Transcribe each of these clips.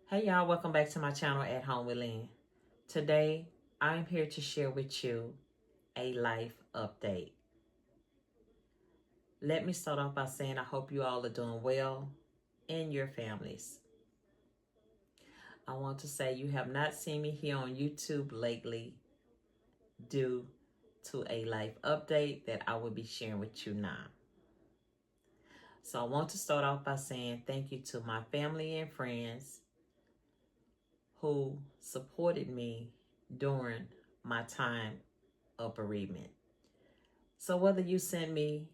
Hey y'all, welcome back to my channel At Home with Lynn. Today, I'm here to share with you a life update. Let me start off by saying I hope you all are doing well and your families. I want to say you have not seen me here on YouTube lately due to a life update that I will be sharing with you now. So I want to start off by saying thank you to my family and friends who supported me during my time of bereavement. So whether you send me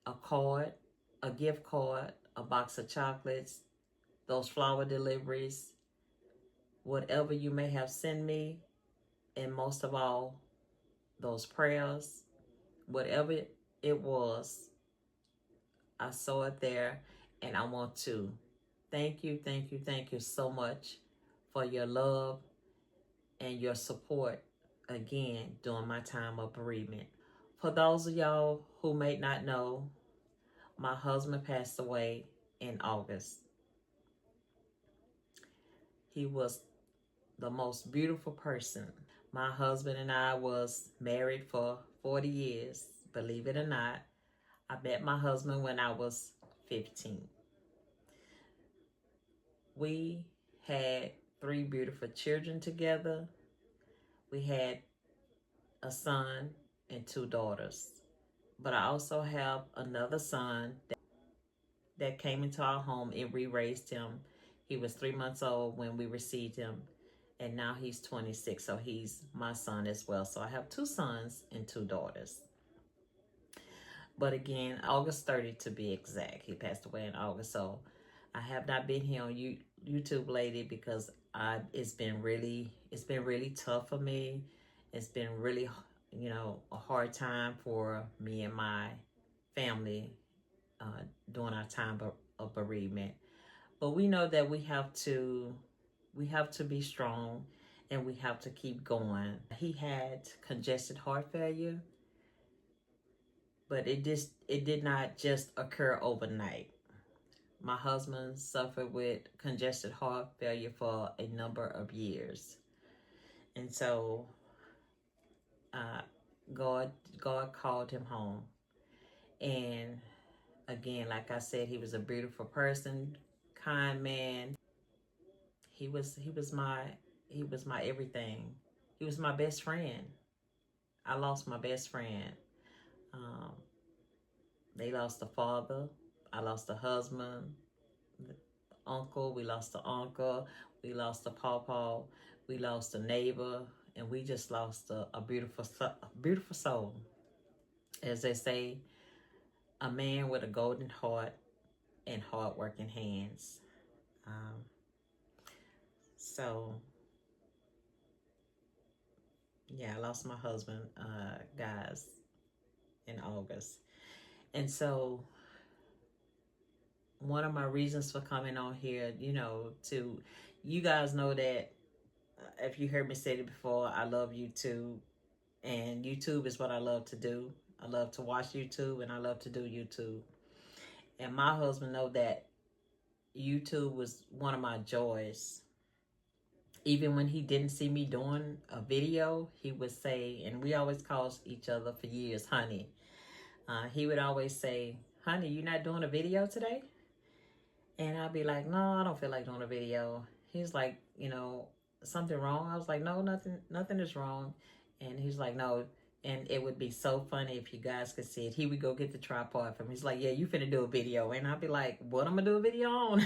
a card, a gift card, a box of chocolates, those flower deliveries, whatever you may have sent me, and most of all, those prayers, whatever it was, I saw it there, and I want to thank you, thank you, thank you so much for your love and your support again during my time of bereavement. For those of y'all who may not know, my husband passed away in August. He was the most beautiful person. My husband and I was married for 40 years. Believe it or not, I met my husband when I was 15. We had 3 beautiful children together. We had a son and 2 daughters. But I also have another son that came into our home, and we raised him. He was 3 months old when we received him, and now he's 26, so he's my son as well. So I have 2 sons and 2 daughters. But again, August 30th to be exact, he passed away in August. So I have not been here on YouTube lately because it's been really tough for me. It's been really, a hard time for me and my family during our time of bereavement. But we know that we have to be strong, and we have to keep going. He had congested heart failure, but it did not just occur overnight. My husband suffered with congested heart failure for a number of years, and so God called him home. And again, like I said, he was a beautiful person, kind man. He was my everything. He was my best friend. I lost my best friend. Um, they lost a father. I lost a husband, uncle. We lost the uncle. We lost a pawpaw. We lost a neighbor, and we just lost a beautiful soul. As they say, a man with a golden heart and hard-working hands. Um, so yeah, I lost my husband, guys, in August. And so one of my reasons for coming on here, to you guys know that if you heard me say it before, I love YouTube, and YouTube is what I love to do. I love to watch YouTube, and I love to do YouTube. And my husband know that YouTube was one of my joys. Even when he didn't see me doing a video, he would say, and we always called each other for years, honey. He would always say, honey, you not doing a video today? And I'd be like, no, I don't feel like doing a video. He's like, something wrong? I was like, no, nothing is wrong. And he's like, no. And it would be so funny if you guys could see it. He would go get the tripod from him. He's like, yeah, you finna do a video. And I'd be like, what I'm gonna do a video on?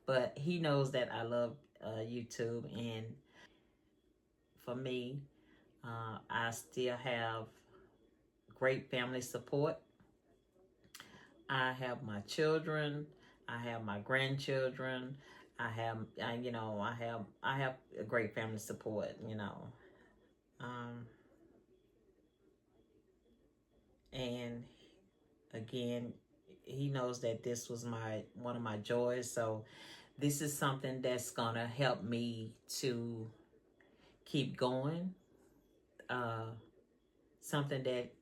But he knows that I love YouTube. And for me, I still have great family support. I have my children. I have my grandchildren. I have a great family support. And again, he knows that this was one of my joys. So this is something that's gonna help me to keep going. Something that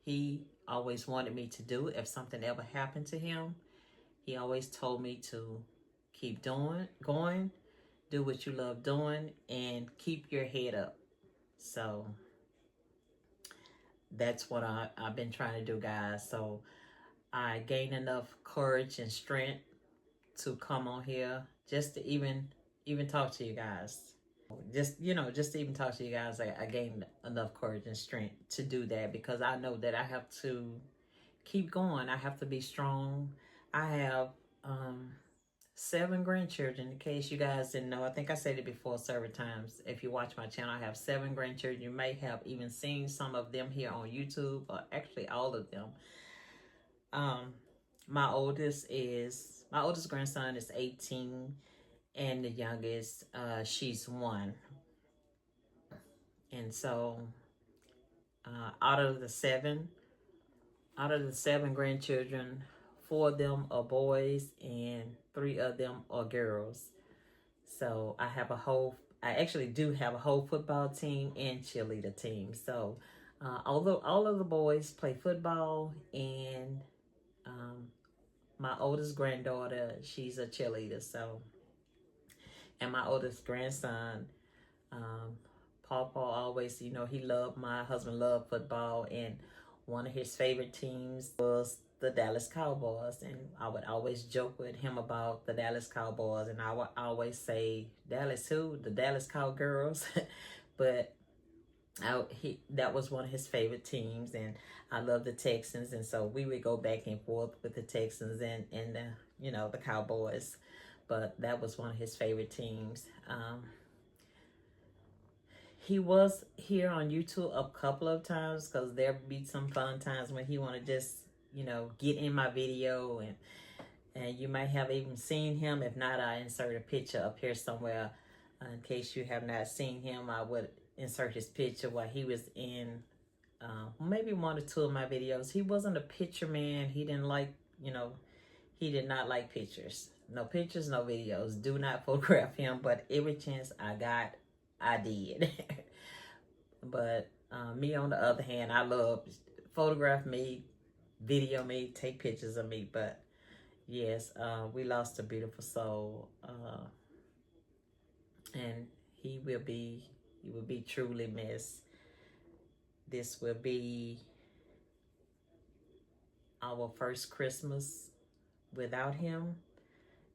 he always wanted me to do if something ever happened to him. He always told me to keep going, do what you love doing, and keep your head up. So that's what I've been trying to do, guys. So I gained enough courage and strength to come on here just to even talk to you guys. Just to even talk to you guys, I gained enough courage and strength to do that because I know that I have to keep going. I have to be strong. I have 7 grandchildren, in case you guys didn't know. I think I said it before several times. If you watch my channel, I have 7 grandchildren. You may have even seen some of them here on YouTube, or actually all of them. Um, my oldest grandson is 18, and the youngest, she's 1. And so, uh, out of the seven, out of the 7 grandchildren, 4 of them are boys, and 3 of them are girls. So I actually do have a whole football team and cheerleader team. So, although all of the boys play football, and um, my oldest granddaughter, she's a cheerleader. So, and my oldest grandson, um, Papa always, he loved, my husband loved football, and one of his favorite teams was the Dallas Cowboys. And I would always joke with him about the Dallas Cowboys, and I would always say, Dallas who? The Dallas Cowgirls. But that was one of his favorite teams, and I love the Texans, and so we would go back and forth with the Texans and the Cowboys. But that was one of his favorite teams. He was here on YouTube a couple of times because there'll be some fun times when he want to just, get in my video, and you might have even seen him. If not, I insert a picture up here somewhere. In case you have not seen him, I would insert his picture while he was in maybe 1 or 2 of my videos. He wasn't a picture man. He didn't like, he did not like pictures. No pictures, no videos. Do not photograph him. But every chance I got, I did. But me, on the other hand, I love photograph me, video me, take pictures of me. But yes, we lost a beautiful soul, and he will be truly missed. This will be our first Christmas without him,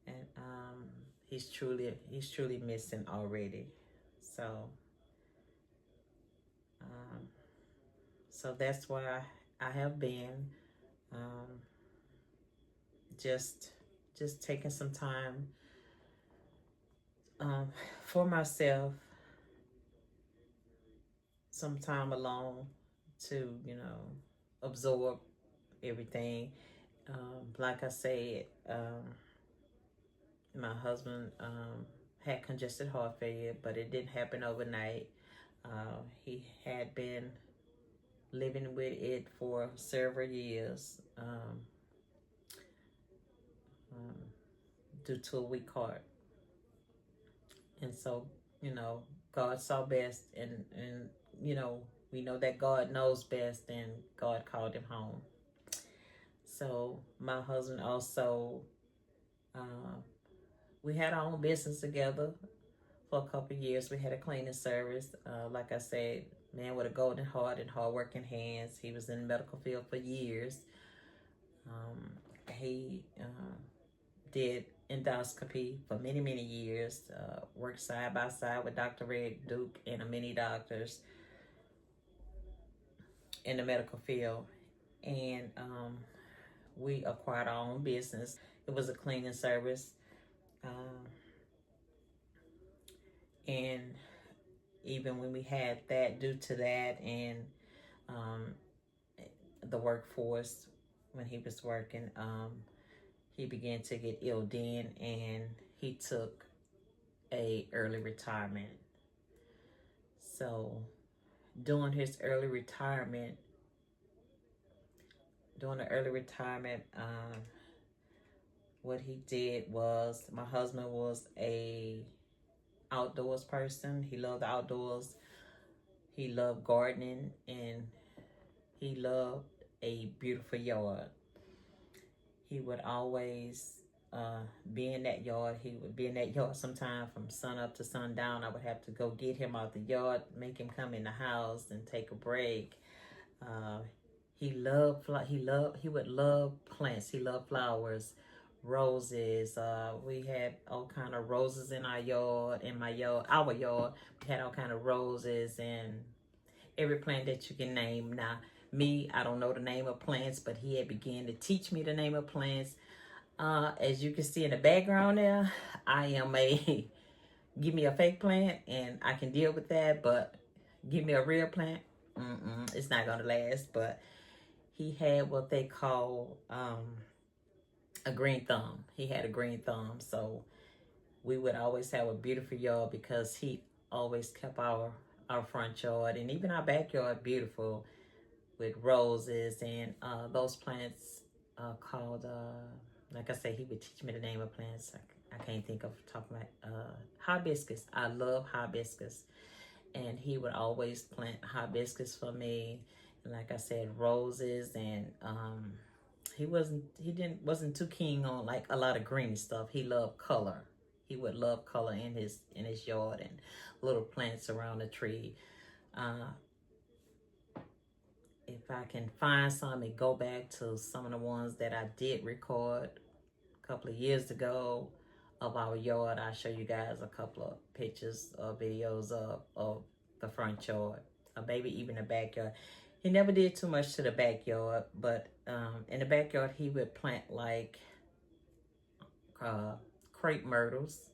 and he's truly missing already. So. Um, so that's why I have been um, just taking some time for myself, some time alone to absorb everything. Like I said, my husband had congested heart failure, but it didn't happen overnight. He had been living with it for several years um, due to a weak heart. And so, God saw best, and we know that God knows best, and God called him home. So my husband also, uh, we had our own business together for a couple of years. We had a cleaning service. Like I said, man with a golden heart and hard-working hands. He was in the medical field for years. He did endoscopy for many, many years. Worked side by side with Dr. Red Duke and many doctors in the medical field. And we acquired our own business. It was a cleaning service. And even when we had that, due to that and the workforce, when he was working, he began to get ill then, and he took a early retirement. So during his early retirement, what he did was, my husband was a outdoors person. He loved the outdoors. He loved gardening, and he loved a beautiful yard. He would always be in that yard. He would be in that yard sometime from sun up to sundown. I would have to go get him out the yard, make him come in the house and take a break. Uh, he would love plants. He loved flowers, roses. We had all kind of roses in our yard, our yard. We had all kind of roses and every plant that you can name. Now, me, I don't know the name of plants, but he had began to teach me the name of plants. As you can see in the background there, I am a give me a fake plant and I can deal with that, but give me a real plant, it's not gonna last. But he had what they call a green thumb. He had a green thumb, so we would always have a beautiful yard because he always kept our front yard and even our backyard beautiful with roses and those plants called like I said, he would teach me the name of plants. I can't think of talking about hibiscus. I love hibiscus, and he would always plant hibiscus for me. And like I said, roses, and he wasn't too keen on like a lot of green stuff. He loved color. He would love color in his yard and little plants around the tree. Uh, if I can find some and go back to some of the ones that I did record a couple of years ago of our yard, I'll show you guys a couple of pictures or videos of the front yard, or maybe even the backyard. He never did too much to the backyard, but in the backyard he would plant like crepe myrtles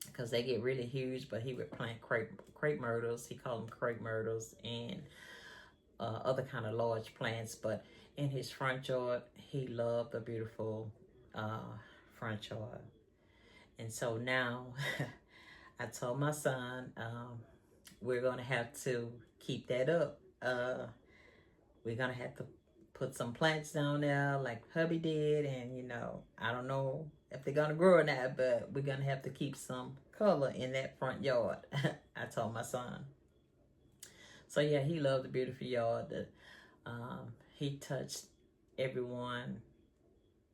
because they get really huge, but he would plant crepe myrtles. He called them crepe myrtles and other kind of large plants. But in his front yard, he loved a beautiful front yard. And so now I told my son, we're going to have to keep that up. We're going to have to put some plants down there like hubby did. And, I don't know if they're going to grow or not, but we're going to have to keep some color in that front yard. I told my son. So, yeah, he loved the beautiful yard. He touched everyone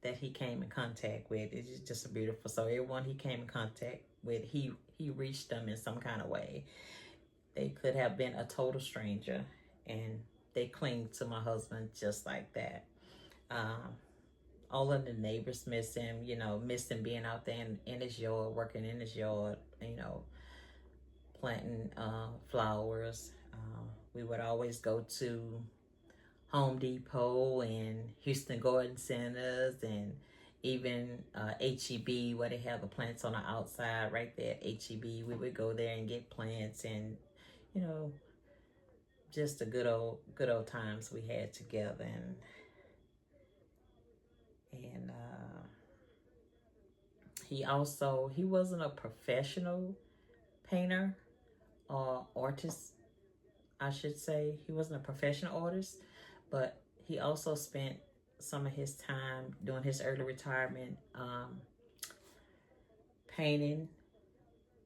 that he came in contact with. It's just a beautiful. So everyone he came in contact with, he reached them in some kind of way. They could have been a total stranger, and they cling to my husband just like that. All of the neighbors miss him, miss him being out there in his yard, working in his yard, planting flowers. We would always go to Home Depot and Houston Garden Centers and even HEB, where they have the plants on the outside right there at HEB. We would go there and get plants, and just the good old times we had together. And he wasn't a professional painter or artist, I should say. He wasn't a professional artist, but he also spent some of his time during his early retirement painting.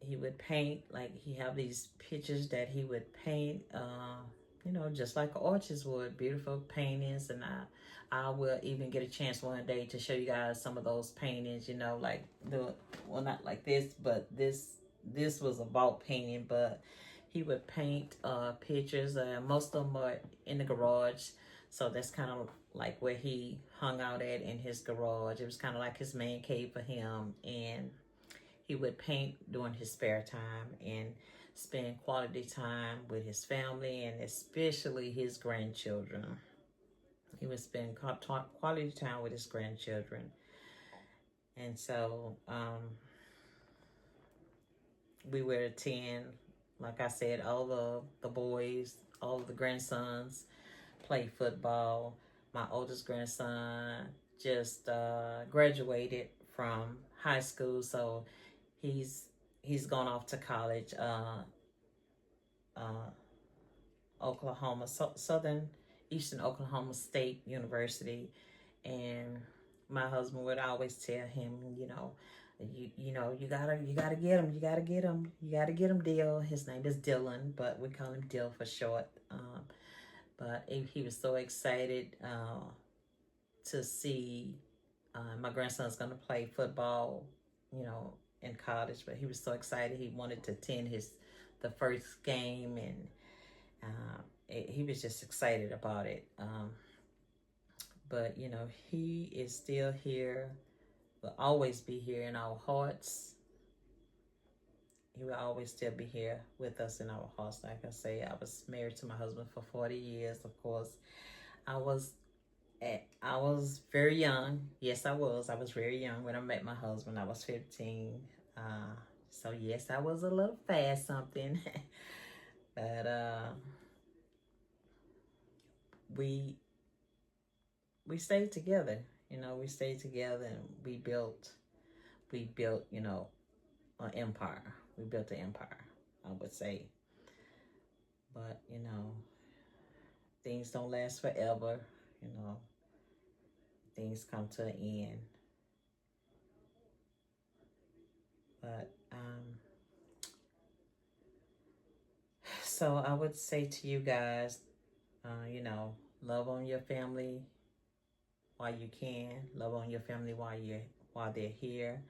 He would paint, like he have these pictures that he would paint, just like artists would, beautiful paintings. And I will even get a chance one day to show you guys some of those paintings, like not like this, but this was about painting. But he would paint pictures. Most of them are in the garage. So that's kind of like where he hung out at, in his garage. It was kind of like his man cave for him. And he would paint during his spare time and spend quality time with his family and especially his grandchildren. He would spend quality time with his grandchildren. And so we would attend, like I said, all the boys, all of the grandsons play football. My oldest grandson just graduated from high school, so he's gone off to college, Oklahoma, Eastern Oklahoma State University. And my husband would always tell him, you gotta get him, Dill. His name is Dylan, but we call him Dill for short. But he was so excited to see My grandson's going to play football, you know, in college, but he was so excited. He wanted to attend the first game, and he was just excited about it. But, you know, he is still here, will always be here in our hearts. He will always still be here with us in our hearts. Like I say, I was married to my husband for 40 years. Of course, I was I was very young. Yes, I was. I was very young when I met my husband. I was 15. So yes, I was a little fast something. But we we stayed together. You know, we stayed together, and we built, you know, an empire. We built an empire, I would say. But, you know, things don't last forever. You know, things come to an end. But so I would say to you guys, you know, love on your family while you can. Love on your family while they're here.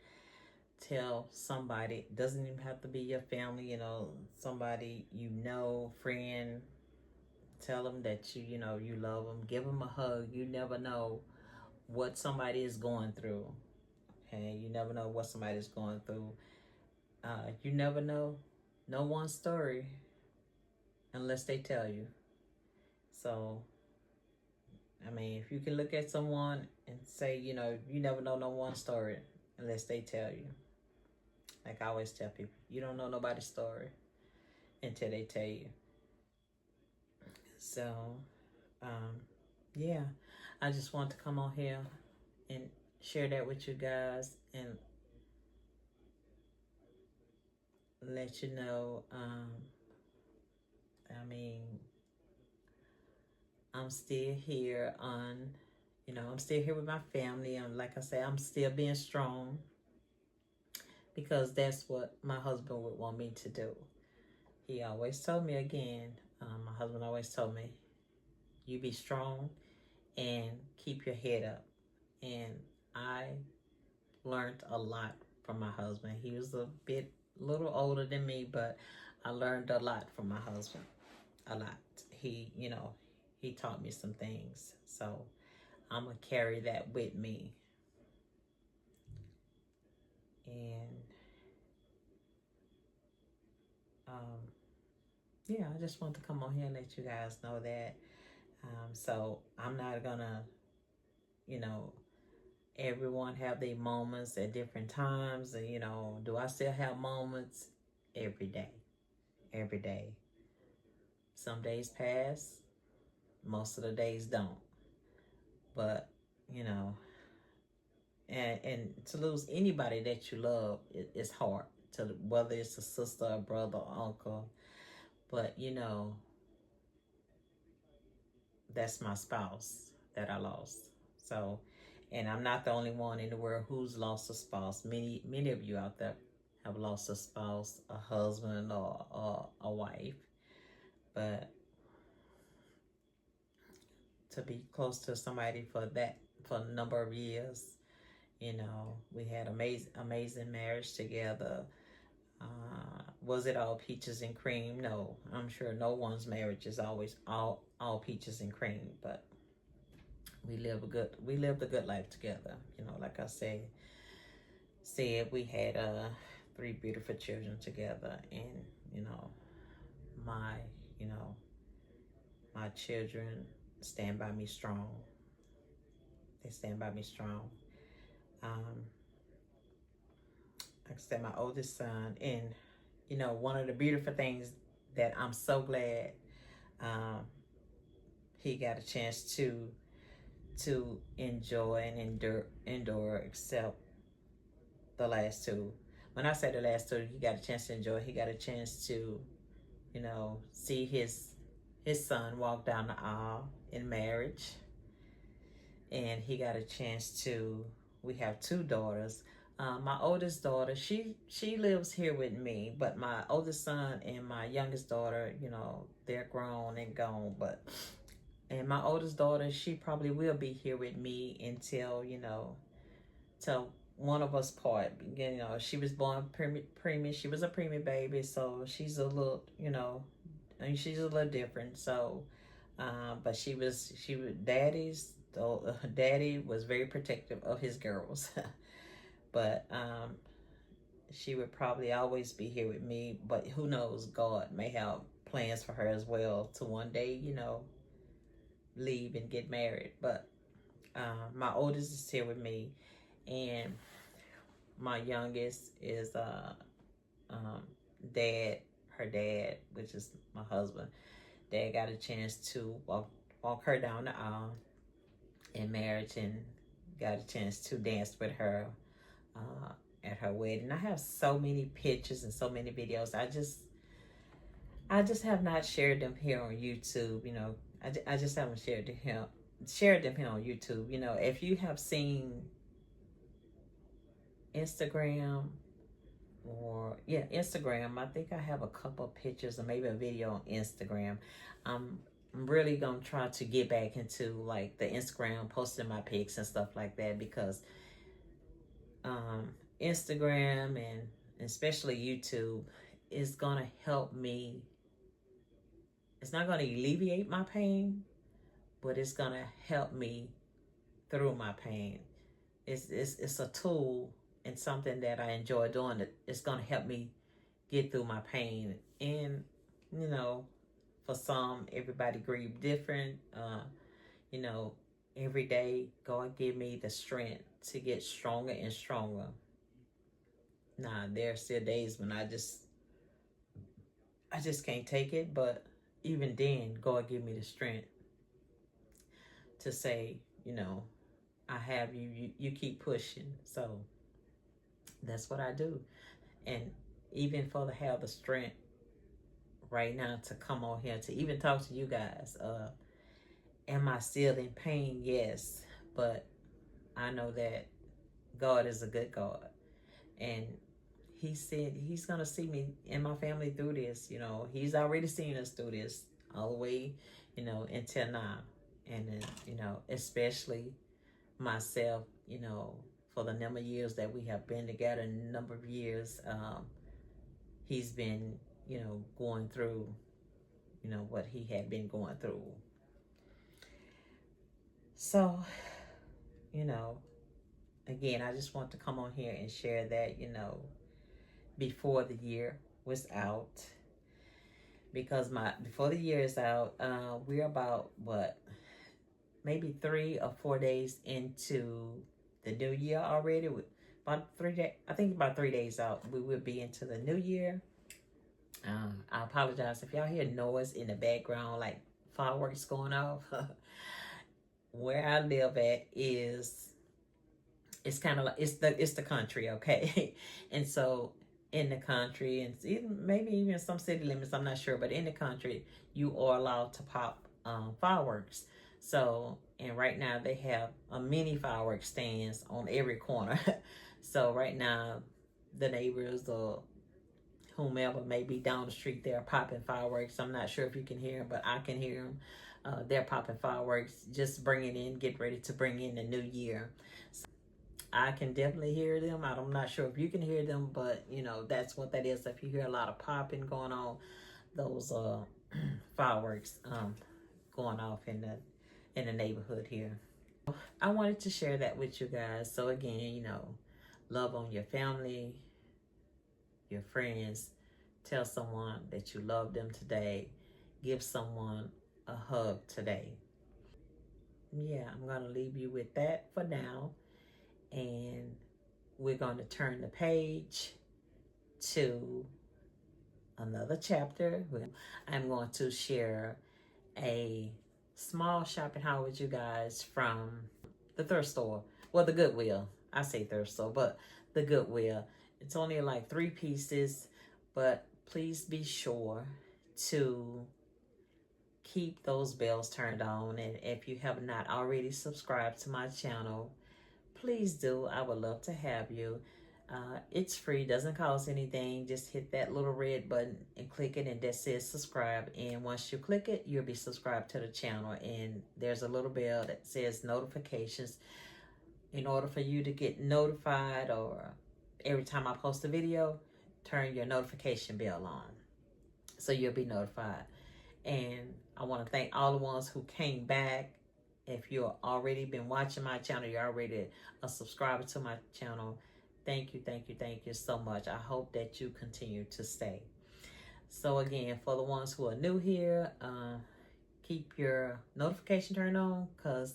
Tell somebody. Doesn't even have to be your family. You know, somebody you know, friend. Tell them that you know you love them. Give them a hug. You never know what somebody is going through. Okay, you never know what somebody's going through. You never know no one's story unless they tell you. So I mean, if you can look at someone and say, you know, you never know no one's story unless they tell you. Like I always tell people, you don't know nobody's story until they tell you. So, um, yeah, I just want to come on here and share that with you guys and let you know. I mean, I'm still here I'm still here with my family. And like I say, I'm still being strong because that's what my husband would want me to do. He always told me again, my husband always told me, you be strong and keep your head up. And I learned a lot from my husband. He was little older than me, but I learned a lot from my husband. A lot. He, you know, he taught me some things. So I'm going to carry that with me. And um, yeah, I just want to come on here and let you guys know that. So I'm not going to, you know, everyone have their moments at different times. And, you know, do I still have moments? Every day. Every day. Some days pass, most of the days don't. But, you know, and to lose anybody that you love, it's hard. To whether it's a sister, a brother, or uncle. But, you know, that's my spouse that I lost. So, and I'm not the only one in the world who's lost a spouse. Many of you out there have lost a spouse, a husband, or a wife. But to be close to somebody for a number of years, you know, we had amazing marriage together. Was it all peaches and cream? No, I'm sure no one's marriage is always all peaches and cream, but we lived a good life together. You know, like I said we had 3 beautiful children together, and you know my you know my children stand by me strong. They stand by me strong. Um, like I said, my oldest son, and you know, one of the beautiful things that I'm so glad um, he got a chance to enjoy and endure, except the last two. When I say the last two, he got a chance to enjoy. He got a chance to, you know, see his son walk down the aisle in marriage, and he got a chance to. We have 2 daughters. My oldest daughter, she lives here with me, but my oldest son and my youngest daughter, you know, they're grown and gone. And my oldest daughter, she probably will be here with me until, you know, till one of us part. You know, she was born preemie. She was a preemie baby, so she's a little, you know, I mean, she's a little different. So, but daddy was very protective of his girls, but she would probably always be here with me. But who knows? God may have plans for her as well to one day, you know, leave and get married. But my oldest is here with me, and my youngest is um, dad, her dad, which is my husband. Dad got a chance to walk her down the aisle in marriage, and got a chance to dance with her uh, at her wedding. I have so many pictures and so many videos. I just have not shared them here on YouTube. You know, I just haven't shared them here on YouTube. You know, if you have seen Instagram, or yeah, Instagram, I think I have a couple of pictures or maybe a video on Instagram. I'm really gonna try to get back into like the Instagram, posting my pics and stuff like that, because um Instagram and especially YouTube is gonna help me. It's not gonna alleviate my pain, but it's gonna help me through my pain. It's a tool and something that I enjoy doing. That it's gonna help me get through my pain. And you know, for some, everybody grieve different. You know, every day God give me the strength to get stronger and stronger. Now there are still days when I just can't take it, but even then God give me the strength to say, you know, I have you keep pushing. So that's what I do. And even for to have the strength right now to come on here to even talk to you guys, am I still in pain? Yes, but I know that God is a good God, and He said He's gonna see me and my family through this. You know, He's already seen us through this all the way, you know, until now, and then, you know, especially myself, you know, for the number of years that we have been together, number of years, He's been, you know, going through, you know, what He had been going through. So, you know, again, I just want to come on here and share that, you know, before the year was out, because my before the year is out, we're about what, maybe 3 or 4 days into the new year already. With about 3 days, I think about 3 days out, we will be into the new year. I apologize if y'all hear noise in the background, like fireworks going off. Where I live at is, it's kind of like it's the country, okay? And so in the country, and even maybe even some city limits, I'm not sure, but in the country you are allowed to pop fireworks. So, and right now they have a mini fireworks stands on every corner. So right now the neighbors or whomever may be down the street, they're popping fireworks. I'm not sure if you can hear them, but I can hear them. They're popping fireworks, just bringing in, get ready to bring in the new year. So I can definitely hear them. I'm not sure if you can hear them, but you know, that's what that is. If you hear a lot of popping going on, those fireworks going off in the neighborhood here. I wanted to share that with you guys. So again, you know, love on your family, your friends. Tell someone that you love them today. Give someone a hug today. Yeah, I'm going to leave you with that for now. And we're going to turn the page to another chapter. I'm going to share a small shopping haul with you guys from the thrift store. Well, the Goodwill. I say thrift store, but the Goodwill. It's only like 3 pieces, but please be sure to keep those bells turned on. And if you have not already subscribed to my channel, please do. I would love to have you. It's free, doesn't cost anything. Just hit that little red button and click it, and that says subscribe. And once you click it, you'll be subscribed to the channel. And there's a little bell that says notifications. In order for you to get notified, or every time I post a video, turn your notification bell on so you'll be notified. And I want to thank all the ones who came back. If you've already been watching my channel, you're already a subscriber to my channel. Thank you, thank you, thank you so much. I hope that you continue to stay. So again, for the ones who are new here, keep your notification turned on, because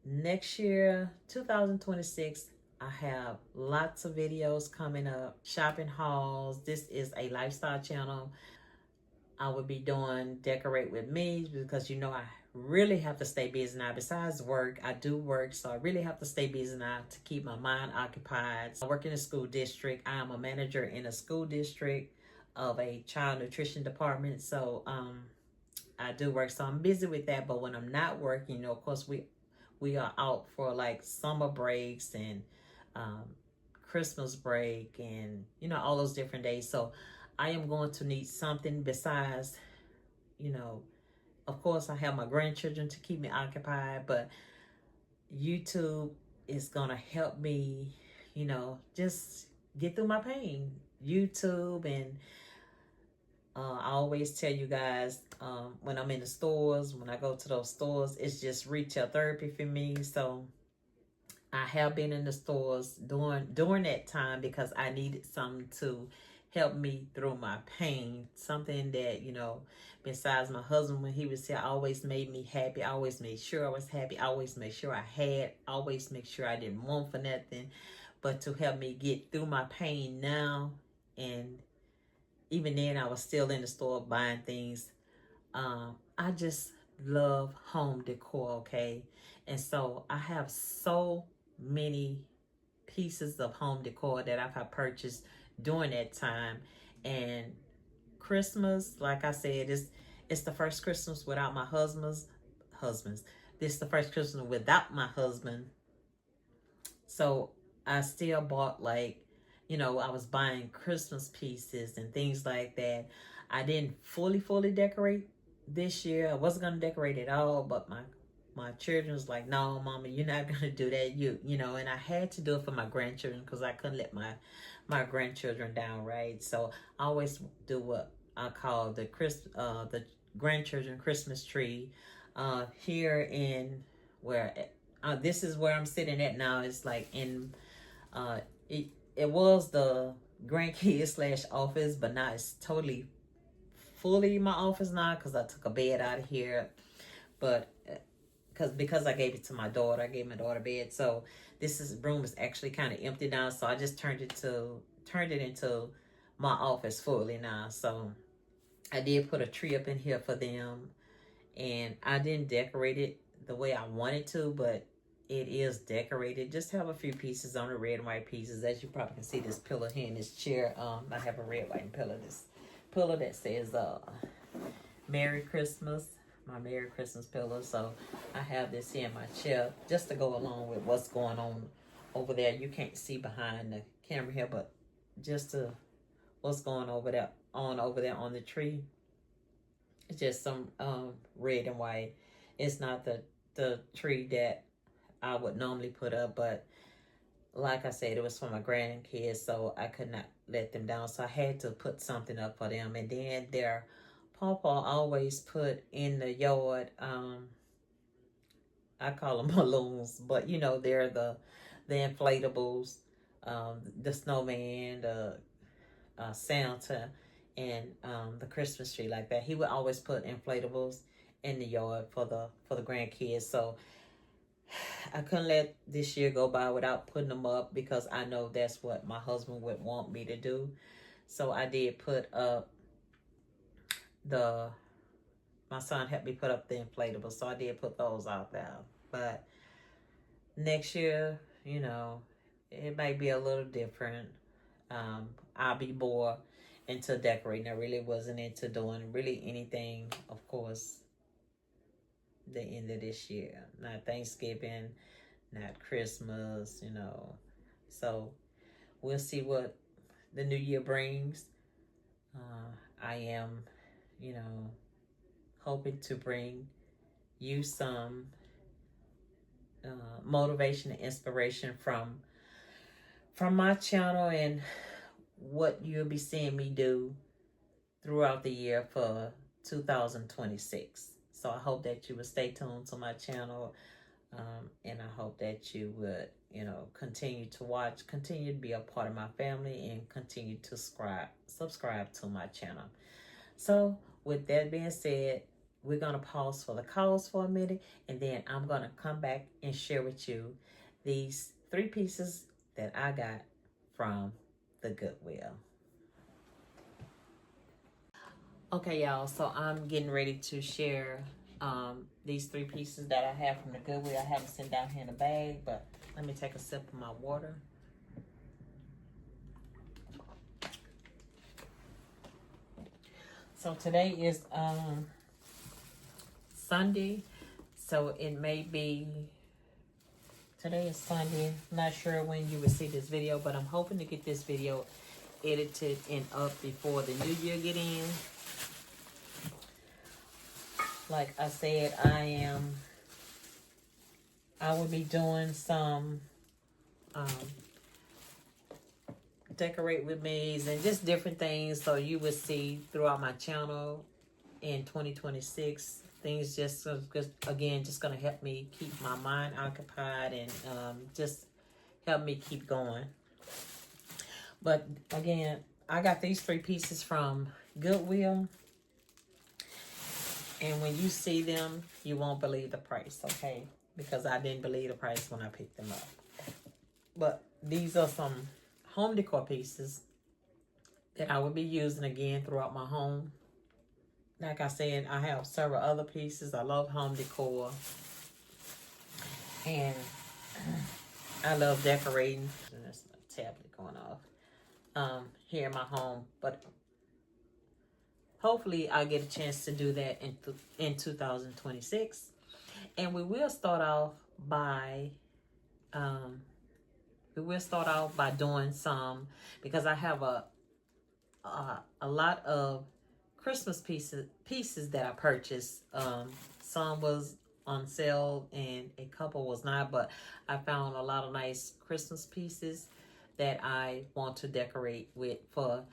next year, 2026, I have lots of videos coming up, shopping hauls. This is a lifestyle channel. I will be doing Decorate With Me, because you know I really have to stay busy now. Besides work, I do work, so I really have to stay busy now to keep my mind occupied. I work in a school district. I am a manager in a school district of a child nutrition department. So I do work, so I'm busy with that. But when I'm not working, you know, of course we are out for like summer breaks and Christmas break, and you know, all those different days. So I am going to need something besides, you know, of course I have my grandchildren to keep me occupied, but YouTube is gonna help me, you know, just get through my pain. YouTube. And I always tell you guys, when I'm in the stores, when I go to those stores, it's just retail therapy for me. So I have been in the stores during that time, because I needed something to help me through my pain. Something that, you know, besides my husband, when he was here, always made me happy. I always made sure I was happy. I always made sure I had. Always make sure I didn't want for nothing. But to help me get through my pain now, and even then I was still in the store buying things. I just love home decor, okay? And so I have so many pieces of home decor that I've purchased during that time. And Christmas, like I said, it's the first Christmas without my husband's. This is the first Christmas without my husband. So I still bought, like, you know, I was buying Christmas pieces and things like that. I didn't fully decorate this year. I wasn't gonna decorate at all, but my children was like, "No, Mama, you're not gonna do that." You know, and I had to do it for my grandchildren, because I couldn't let my grandchildren down, right? So I always do what I call the grandchildren Christmas tree. Here in where this is where I'm sitting at now. It's like in uh, it it was the grandkids slash office, but now it's totally fully my office now, because I took a bed out of here. But because I gave it to my daughter, I gave my daughter a bed. So room is actually kind of empty now. So I just turned it into my office fully now. So I did put a tree up in here for them, and I didn't decorate it the way I wanted to, but it is decorated. Just have a few pieces on the red and white pieces. As you probably can see, this pillow here in this chair, I have a red, white, and pillow. This pillow that says Merry Christmas, my Merry Christmas pillow. So I have this here in my chair just to go along with what's going on over there. You can't see behind the camera here, but just to what's going over there on the tree. It's just some red and white. It's not the tree that I would normally put up, but like I said, it was for my grandkids, so I could not let them down. So I had to put something up for them. And then their papa always put in the yard, I call them balloons, but you know, they're the inflatables, the snowman, the Santa, and the Christmas tree, like that. He would always put inflatables in the yard for the grandkids. So I couldn't let this year go by without putting them up, because I know that's what my husband would want me to do. So I did put up my son helped me put up the inflatables, so I did put those out there. But next year, you know, it might be a little different. I'll be more into decorating. I really wasn't into doing really anything, of course, the end of this year. Not Thanksgiving, not Christmas, you know. So we'll see what the new year brings. I am, you know, hoping to bring you some motivation and inspiration from my channel and what you'll be seeing me do throughout the year for 2026. So I hope that you will stay tuned to my channel, and I hope that you would, continue to watch, continue to be a part of my family, and continue to subscribe to my channel. So with that being said, we're going to pause for the calls for a minute, and then I'm going to come back and share with you these 3 pieces that I got from the Goodwill. Okay, y'all, so I'm getting ready to share these 3 pieces that I have from the Goodwill. I have them sent down here in a bag, but let me take a sip of my water. So today is Sunday, so it may be, today is Sunday. I'm not sure when you will see this video, but I'm hoping to get this video edited and up before the new year get in. Like I said, I will be doing some decorate with me's and just different things, so you will see throughout my channel in 2026 things just gonna help me keep my mind occupied and just help me keep going. But again, I got these 3 pieces from Goodwill, and when you see them, you won't believe the price, okay? Because I didn't believe the price when I picked them up. But these are some home decor pieces that I will be using again throughout my home. Like I said, I have several other pieces. I love home decor, and I love decorating. And there's a tablet going off here in my home, but hopefully I get a chance to do that in 2026. And we will start off by doing some, because I have a lot of Christmas pieces that I purchased. Some was on sale and a couple was not, but I found a lot of nice Christmas pieces that I want to decorate with for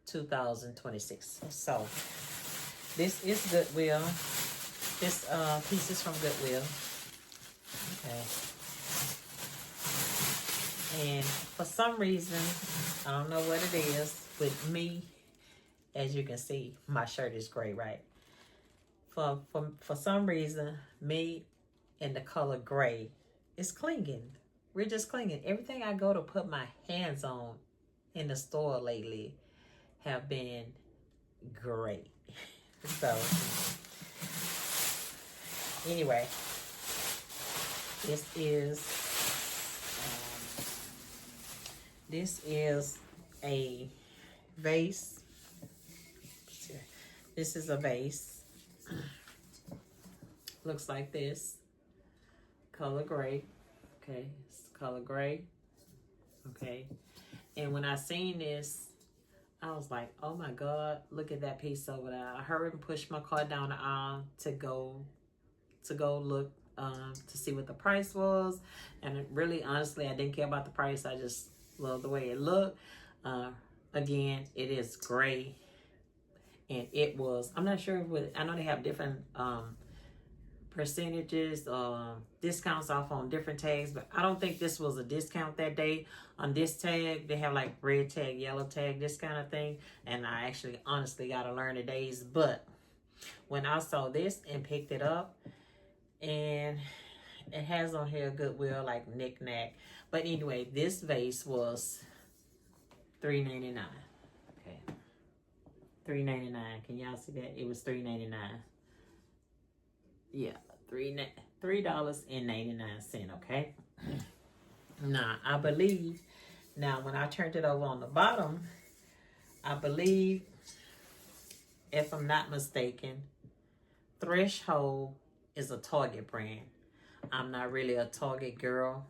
2026. So this is Goodwill. This piece is from Goodwill. Okay. And for some reason, I don't know what it is with me. As you can see, my shirt is gray, right? For some reason, me and the color gray is clinging. We're just clinging. Everything I go to put my hands on in the store lately have been gray. So anyway, this is a vase. This is a vase. Looks like this. Color gray. Okay, it's color gray. Okay. And when I seen this, I was like, oh my God, look at that piece over there. I hurried and pushed my car down the aisle to go look to see what the price was. And really, honestly, I didn't care about the price. I just love the way it looked. Again, it is gray. And it was, I'm not sure if I know they have different percentages, discounts off on different tags, but I don't think this was a discount that day on this tag. They have like red tag, yellow tag, this kind of thing. And I actually honestly got to learn the days. But when I saw this and picked it up, and it has on here Goodwill, like knick-knack. But anyway, this vase was $3.99. Okay. $3.99. Can y'all see that? It was $3.99. Yeah, $3.99. Okay. Now I believe. Now when I turned it over on the bottom, I believe, if I'm not mistaken, Threshold is a Target brand. I'm not really a Target girl.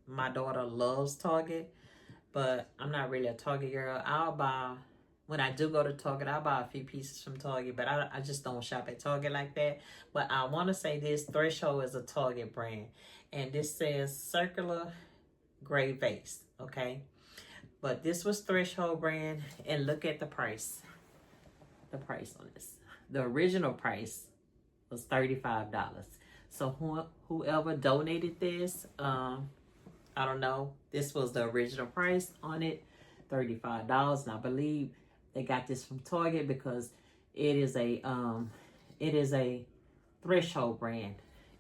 My daughter loves Target, but I'm not really a Target girl. When I do go to Target, I'll buy a few pieces from Target, but I just don't shop at Target like that. But I want to say this, Threshold is a Target brand. And this says circular gray vase, okay? But this was Threshold brand, and look at the price. The price on this. The original price was $35. So whoever donated this, I don't know. This was the original price on it, $35. And I believe they got this from Target because it is a Threshold brand.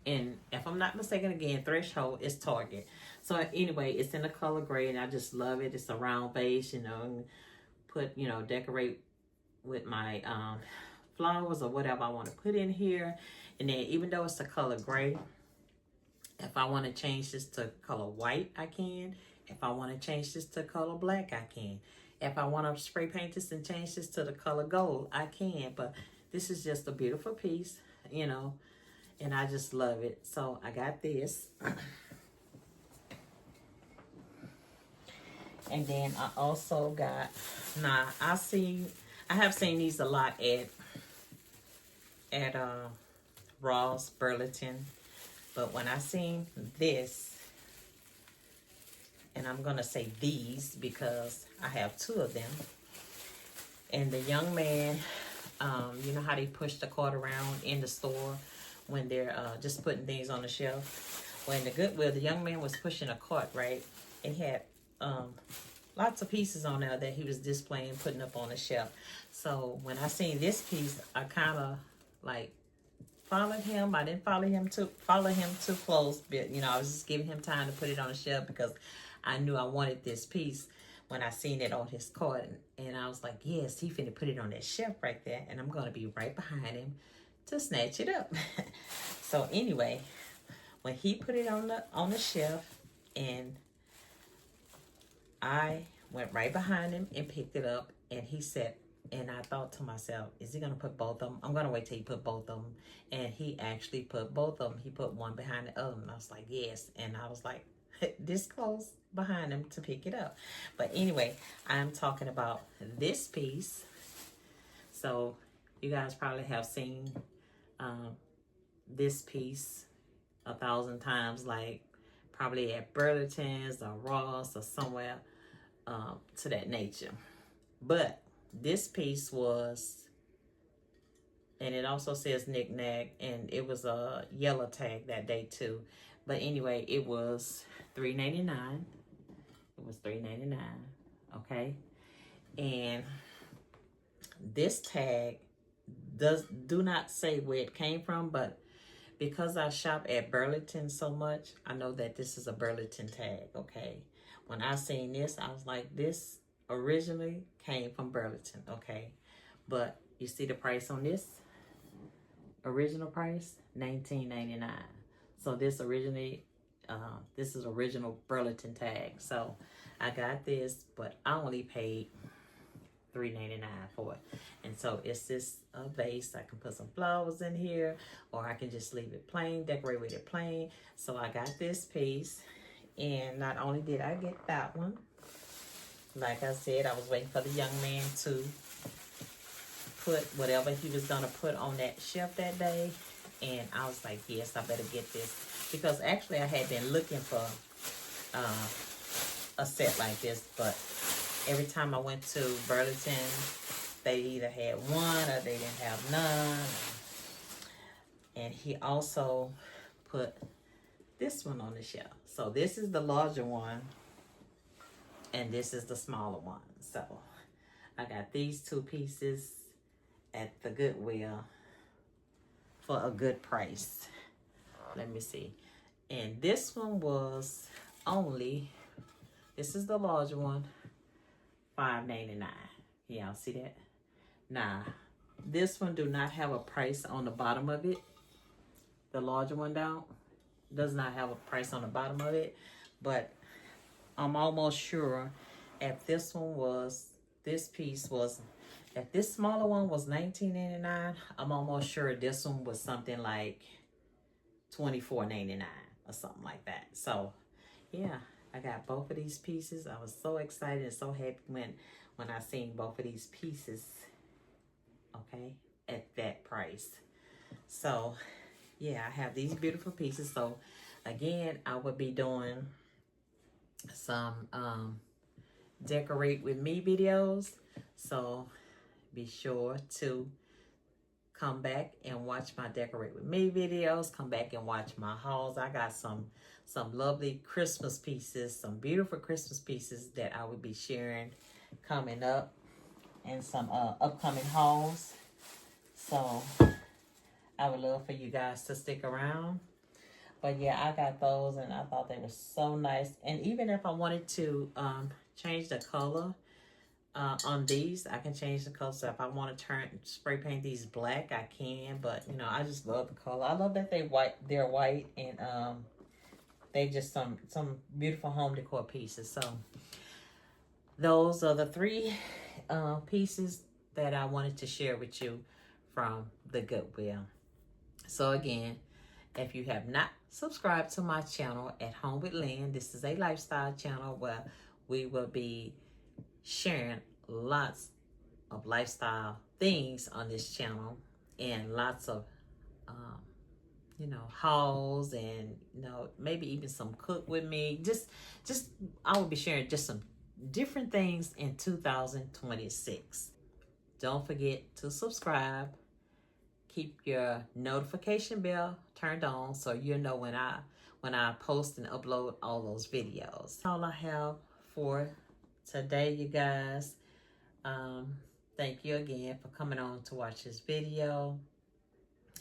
And if I'm not mistaken, again, Threshold is Target. So anyway, it's in the color gray, and I just love it. It's a round base, you know, and put, you know, decorate with my flowers or whatever I want to put in here. And then even though it's the color gray, if I want to change this to color white, I can. If I want to change this to color black, I can. If I want to spray paint this and change this to the color gold, I can. But this is just a beautiful piece, you know, and I just love it. So I got this. And then I also got, now I have seen these a lot at Ross, Burlington. But when I seen this, and I'm going to say these because I have two of them. And the young man, you know how they push the cart around in the store when they're just putting things on the shelf? Well, in the Goodwill, the young man was pushing a cart, right? And he had lots of pieces on there that he was displaying, putting up on the shelf. So when I seen this piece, I kind of like followed him. I didn't follow him too close, but you know, I was just giving him time to put it on the shelf because I knew I wanted this piece when I seen it on his cart. And I was like, yes, he finna put it on that shelf right there, and I'm gonna be right behind him to snatch it up. So anyway, when he put it on the shelf, and I went right behind him and picked it up, and he said, and I thought to myself, is he going to put both of them? I'm going to wait till he put both of them. And he actually put both of them. He put one behind the other. And I was like, yes. And I was like, this close behind him to pick it up. But anyway, I'm talking about this piece. So you guys probably have seen this piece 1,000 times, like probably at Burlington's or Ross or somewhere to that nature. But this piece was, and it also says knick-knack, and it was a yellow tag that day too. But anyway, it was $3.99. It was $3.99, okay? And this tag do not say where it came from, but because I shop at Burlington so much, I know that this is a Burlington tag, okay? When I seen this, I was like, this originally came from Burlington, okay? But you see the price on this? Original price, $19.99. So this originally, this is original Burlington tag. So I got this, but I only paid $3.99 for it. And so it's this vase. I can put some flowers in here, or I can just leave it plain, decorate with it plain. So I got this piece, and not only did I get that one, like I said, I was waiting for the young man to put whatever he was gonna put on that shelf that day, and I was like, yes, I better get this, because actually I had been looking for a set like this, but every time I went to Burlington, they either had one or they didn't have none. And he also put this one on the shelf. So this is the larger one, and this is the smaller one. So I got these two pieces at the Goodwill for a good price. Let me see. And this one was only, this is the larger one, $5.99. Y'all see that? Nah, this one do not have a price on the bottom of it. The larger one does not have a price on the bottom of it, but I'm almost sure if this piece was, if this smaller one was $19.99, I'm almost sure this one was something like $24.99 or something like that. So yeah, I got both of these pieces. I was so excited and so happy when I seen both of these pieces, okay, at that price. So yeah, I have these beautiful pieces. So Again, I will be doing some decorate with me videos. So be sure to come back and watch my decorate with me videos. Come back and watch my hauls. I got some lovely Christmas pieces, some beautiful Christmas pieces that I will be sharing coming up, and some upcoming hauls. So I would love for you guys to stick around. But yeah, I got those and I thought they were so nice. And even if I wanted to change the color on these, I can change the color. So if I want to spray paint these black, I can. But you know, I just love the color. I love that they're white, and they just some beautiful home decor pieces. So those are the three pieces that I wanted to share with you from the Goodwill. So again, if you have not subscribed to my channel at Home with Lynn, this is a lifestyle channel where we will be sharing lots of lifestyle things on this channel, and lots of hauls, and maybe even some cook with me. Just I will be sharing just some different things in 2026. Don't forget to subscribe. Keep your notification bell turned on so you know when I post and upload all those videos. That's all I have for today, you guys. Thank you again for coming on to watch this video.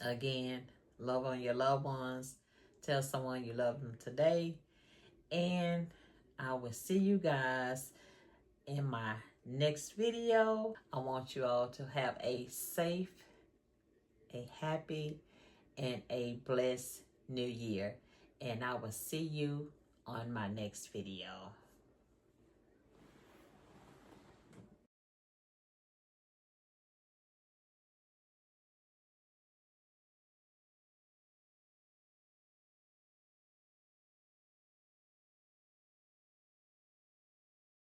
Again, love on your loved ones. Tell someone you love them today. And I will see you guys in my next video. I want you all to have a safe, a happy, and a blessed new year. And I will see you on my next video.